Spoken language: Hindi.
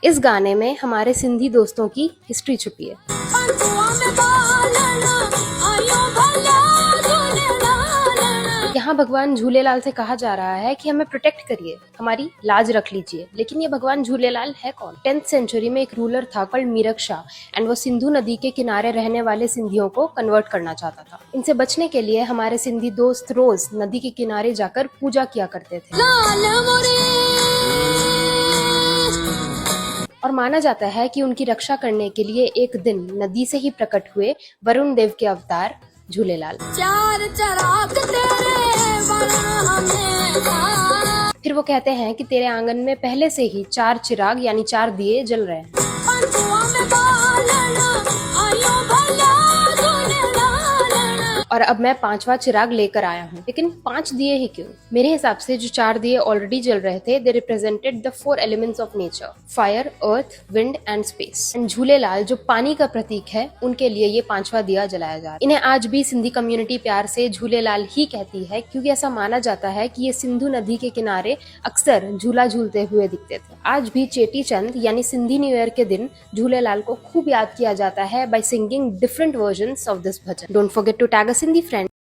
इस गाने में हमारे सिंधी दोस्तों की हिस्ट्री छुपी है। यहाँ भगवान झूलेलाल से कहा जा रहा है कि हमें प्रोटेक्ट करिए, हमारी लाज रख लीजिए। लेकिन ये भगवान झूलेलाल है कौन? 10th सेंचुरी में एक रूलर था कॉल्ड मीरक शाह एंड वो सिंधु नदी के किनारे रहने वाले सिंधियों को कन्वर्ट करना चाहता था। इनसे बचने के लिए हमारे सिंधी दोस्त रोज नदी के किनारे जाकर पूजा किया करते थे और माना जाता है कि उनकी रक्षा करने के लिए एक दिन नदी से ही प्रकट हुए वरुण देव के अवतार झूलेलाल। फिर वो कहते हैं कि तेरे आंगन में पहले से ही 4 चिराग यानी 4 दिए जल रहे हैं। और अब मैं 5वां चिराग लेकर आया हूँ। लेकिन 5 दिए ही क्यों? मेरे हिसाब से जो 4 दिए ऑलरेडी जल रहे थे, they represented the 4 elements of nature, fire, earth, wind and space. And Jhulelal जो पानी का प्रतीक है, उनके लिए ये 5वां दिया जलाया जा रहा है। इन्हें आज भी सिंधी कम्युनिटी प्यार से झूलेलाल ही कहती है, क्योंकि ऐसा माना जाता है कि ये सिंधु नदी के किनारे अक्सर झूला झूलते हुए दिखते थे। आज भी चेटी चंद यानी सिंधी न्यू ईयर के दिन झूलेलाल को खूब याद किया जाता है by singing different versions of this bhajan. Don't forget to tag us in the friend.